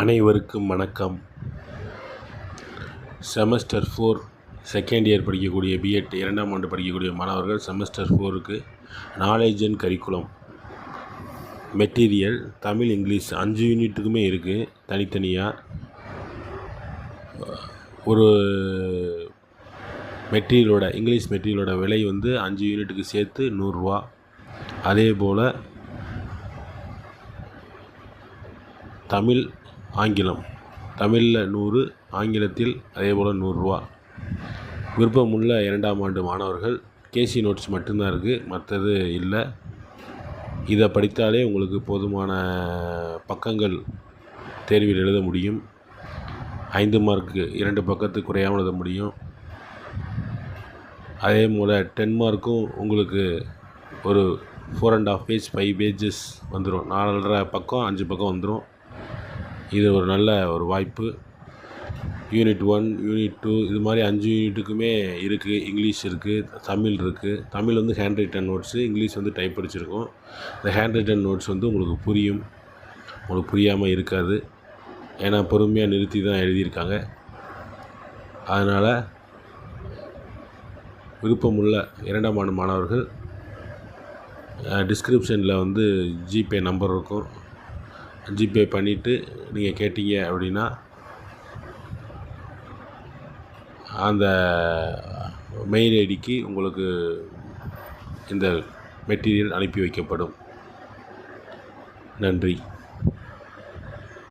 அனைவருக்கும் வணக்கம். Semester 4 second year படிக்கக்கூடிய பிஎட் 2ஆம் ஆண்டு படிக்கக்கூடிய மாணவர்கள் செமஸ்டர் 4க்கு knowledge and curriculum material Tamil, English 5 யூனிட்டுக்குமே இருக்குது. தனித்தனியாக ஒரு மெட்டீரியலோட இங்கிலீஷ் மெட்டீரியலோட விலை 5 யூனிட்டுக்கு சேர்த்து 100 ரூபா. அதே போல் தமிழ், ஆங்கிலம், தமிழில் 100, ஆங்கிலத்தில் அதே போல் 100 ரூபா. விருப்பமுள்ள 2ஆம் ஆண்டு மாணவர்கள் கேசி நோட்ஸ் மட்டும்தான் இருக்குது, மற்றது இல்லை. இதை படித்தாலே உங்களுக்கு போதுமான பக்கங்கள் தேர்வில் எழுத முடியும். 5 மார்க்கு 2 பக்கத்துக்கு குறையாமல் எழுத முடியும். அதே போல் 10 மார்க்கும் உங்களுக்கு ஒரு 4.5 பேஜ் 5 பேஜஸ் வந்துடும். 4.5 பக்கம் 5 பக்கம் வந்துடும். இது ஒரு நல்ல ஒரு வாய்ப்பு. யூனிட் 1, யூனிட் 2 இது மாதிரி 5 யூனிட்டுக்குமே இருக்குது. இங்கிலீஷ் இருக்குது, தமிழ் இருக்குது. Tamil hand written notes, English type படிச்சிருக்கோம். இந்த ஹேண்ட் ரைட்டன் நோட்ஸ் உங்களுக்கு புரியும், உங்களுக்கு புரியாமல் இருக்காது. ஏன்னா பொறுமையாக நிறுத்தி தான் எழுதியிருக்காங்க. அதனால் விருப்பமுள்ள 2ஆம் ஆண்டு மாணவர்கள் டிஸ்கிரிப்ஷனில் ஜிபே நம்பர் இருக்கும். ஜிபே பண்ணிவிட்டு நீங்கள் கேட்டீங்க அப்படின்னா அந்த மெயில் ஐடிக்கு உங்களுக்கு இந்த மெட்டீரியல் அனுப்பி வைக்கப்படும். நன்றி.